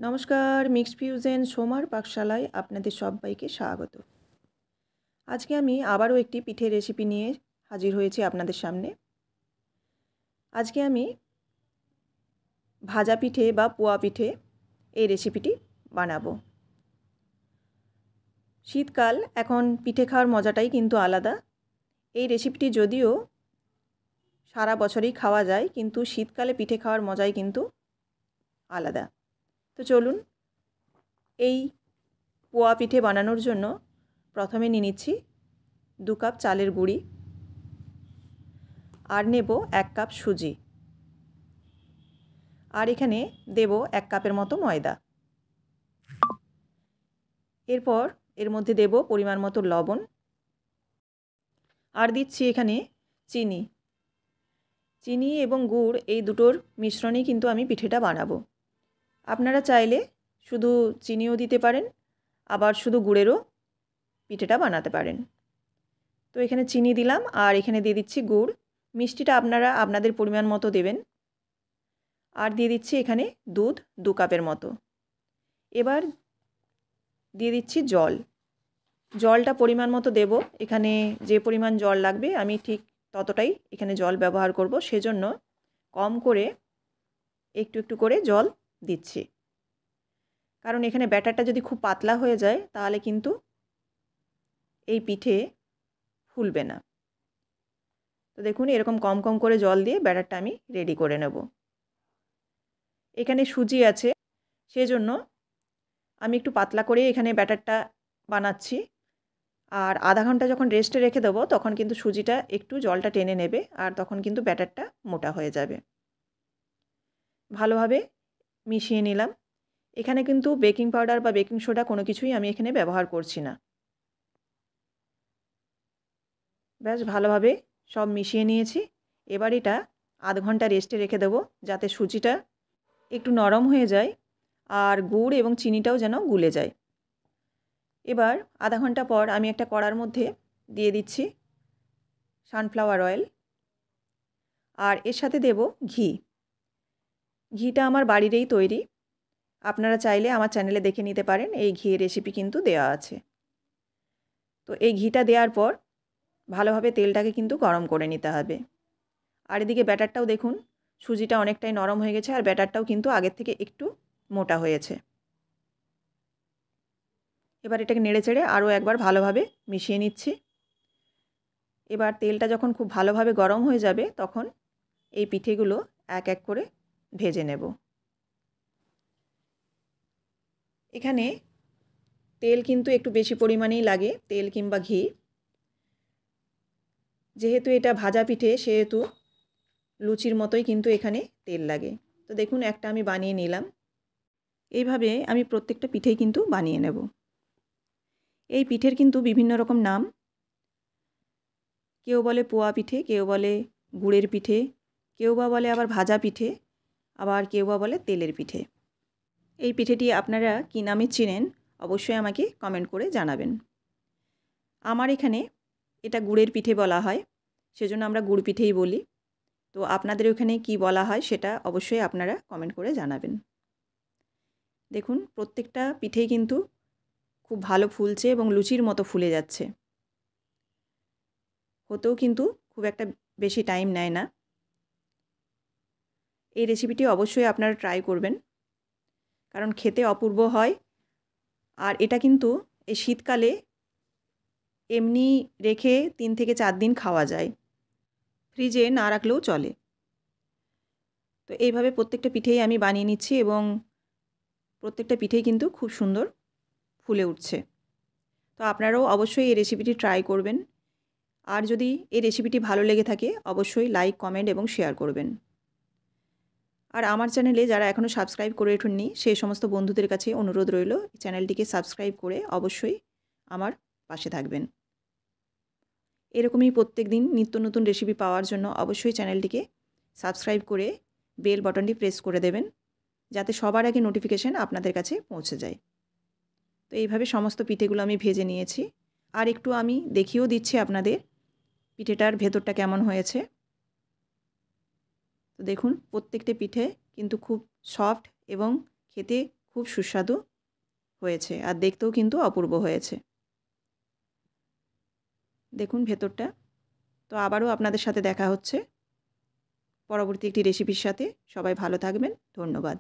নমস্কার, mixed fusion সোমার পাকশালায় আপনাদের সবাইকে স্বাগত। আজকে আমি আবারও একটি পিঠের রেসিপি নিয়ে হাজির হয়েছি আপনাদের সামনে। আজকে আমি ভাজা পিঠে বা পোয়া পিঠে এই রেসিপিটি বানাবো। শীতকাল, এখন পিঠে খাওয়ার মজাটাই কিন্তু আলাদা। এই রেসিপিটি যদিও সারা বছরই খাওয়া যায়, কিন্তু শীতকালে পিঠে খাওয়ার মজাই কিন্তু আলাদা। তো চলুন, এই পোয়া পিঠে বানানোর জন্য প্রথমে নিয়ে নিচ্ছি 2 কাপ চালের গুঁড়ি, আর নেব 1 কাপ সুজি, আর এখানে দেব 1 কাপের মতো ময়দা। এরপর এর মধ্যে দেব পরিমাণ মতো লবণ, আর দিচ্ছি এখানে চিনি। চিনি এবং গুড় এই দুটোর মিশ্রণেই কিন্তু আমি পিঠেটা বানাবো। আপনারা চাইলে শুধু চিনিও দিতে পারেন, আবার শুধু গুড়েরও পিঠেটা বানাতে পারেন। তো এখানে চিনি দিলাম, আর এখানে দিয়ে দিচ্ছি গুড়। মিষ্টিটা আপনারা আপনাদের পরিমাণ মতো দেবেন। আর দিয়ে দিচ্ছি এখানে দুধ 2 কাপের মতো। এবার দিয়ে দিচ্ছি জল। জলটা পরিমাণ মতো দেব। এখানে যে পরিমাণ জল লাগবে আমি ঠিক ততটাই এখানে জল ব্যবহার করব, সেজন্য কম করে একটু একটু করে জল দিচ্ছি। কারণ এখানে ব্যাটারটা যদি খুব পাতলা হয়ে যায় তাহলে কিন্তু এই পিঠে ফুলবে না। তো দেখুন, এরকম কম কম করে জল দিয়ে ব্যাটারটা আমি রেডি করে নেব। এখানে সুজি আছে, সেজন্য আমি একটু পাতলা করে এখানে ব্যাটারটা বানাচ্ছি। আর আধা ঘন্টা যখন রেস্টে রেখে দেবো তখন কিন্তু সুজিটা একটু জলটা টেনে নেবে, আর তখন কিন্তু ব্যাটারটা মোটা হয়ে যাবে। ভালোভাবে মিশিয়ে নিলাম। এখানে কিন্তু বেকিং পাউডার বা বেকিং সোডা কোনো কিছুই আমি এখানে ব্যবহার করছি না। ব্যাস ভালোভাবে সব মিশিয়ে নিয়েছি। এবার এটা আধ ঘন্টা রেস্টে রেখে দেবো, যাতে সুজিটা একটু নরম হয়ে যায় আর গুড় এবং চিনিটাও যেন গুলে যায়। এবার আধা ঘন্টা পর আমি একটা কড়ার মধ্যে দিয়ে দিচ্ছি সানফ্লাওয়ার অয়েল, আর এর সাথে দেব ঘি। ঘিটা আমার বাড়িরই তৈরি। আপনারা চাইলে আমার চ্যানেলে দেখে নিতে পারেন, এই ঘিয়ের রেসিপি কিন্তু দেওয়া আছে। তো এই ঘিটা দেওয়ার পর ভালোভাবে তেলটাকে কিন্তু গরম করে নিতে হবে। আর এদিকে ব্যাটারটাও দেখুন, সুজিটা অনেকটাই নরম হয়ে গেছে, আর ব্যাটারটাও কিন্তু আগের থেকে একটু মোটা হয়েছে। এবার এটাকে নেড়েচেড়ে আরও একবার ভালোভাবে মিশিয়ে নিচ্ছি। এবার তেলটা যখন খুব ভালোভাবে গরম হয়ে যাবে তখন এই পিঠেগুলো এক এক করে ভেজে নেব। এখানে তেল কিন্তু একটু বেশি পরিমাণেই লাগে, তেল কিংবা ঘি। যেহেতু এটা ভাজা পিঠে সেহেতু লুচির মতোই কিন্তু এখানে তেল লাগে। তো দেখুন, একটা আমি বানিয়ে নিলাম। এইভাবে আমি প্রত্যেকটা পিঠেই কিন্তু বানিয়ে নেব। এই পিঠের কিন্তু বিভিন্ন রকম নাম। কেউ বলে পোয়া পিঠে, কেউ বলে গুড়ের পিঠে, কেউ বা বলে আবার ভাজা পিঠে, আবার কেউ বা বলে তেলের পিঠে। এই পিঠেটি আপনারা কী নামে চেনেন অবশ্যই আমাকে কমেন্ট করে জানাবেন। আমার এখানে এটা গুড়ের পিঠে বলা হয়, সেজন্য আমরা গুড় পিঠেই বলি। তো আপনাদের ওখানে কি বলা হয় সেটা অবশ্যই আপনারা কমেন্ট করে জানাবেন। দেখুন, প্রত্যেকটা পিঠেই কিন্তু খুব ভালো ফুলছে এবং লুচির মতো ফুলে যাচ্ছে। হতেও কিন্তু খুব একটা বেশি টাইম নেয় না। এই রেসিপিটি অবশ্যই আপনারা ট্রাই করবেন, কারণ খেতে অপূর্ব হয়। আর এটা কিন্তু এই শীতকালে এমনি রেখে 3 থেকে 4 দিন খাওয়া যায়, ফ্রিজে না রাখলেও চলে। তো এইভাবে প্রত্যেকটা পিঠেই আমি বানিয়ে নিচ্ছি এবং প্রত্যেকটা পিঠেই কিন্তু খুব সুন্দর ফুলে উঠছে। তো আপনারাও অবশ্যই এই রেসিপিটি ট্রাই করবেন। আর যদি এই রেসিপিটি ভালো লেগে থাকে অবশ্যই লাইক, কমেন্ট এবং শেয়ার করবেন। আর আমার চ্যানেলে যারা এখনও সাবস্ক্রাইব করে ওঠেননি সেই সমস্ত বন্ধুদের কাছে অনুরোধ রইল, চ্যানেলটিকে সাবস্ক্রাইব করে অবশ্যই আমার পাশে থাকবেন। এরকমই প্রত্যেক দিন নিত্য নতুন রেসিপি পাওয়ার জন্য অবশ্যই চ্যানেলটিকে সাবস্ক্রাইব করে বেল বাটনটি প্রেস করে দেবেন, যাতে সবার আগে নোটিফিকেশান আপনাদের কাছে পৌঁছে যায়। তো এইভাবে সমস্ত পিঠেগুলো আমি ভেজে নিয়েছি। আর একটু আমি দেখিয়েও দিচ্ছি আপনাদের পিঠেটার ভেতরটা কেমন হয়েছে। তো দেখুন, প্রত্যেকটা পিঠে কিন্তু খুব সফট এবং খেতে খুব সুস্বাদু হয়েছে আর দেখতেও কিন্তু অপূর্ব হয়েছে। দেখুন ভেতরটা। তো আবারও আপনাদের সাথে দেখা হচ্ছে পরবর্তী একটি রেসিপির সাথে। সবাই ভালো থাকবেন। ধন্যবাদ।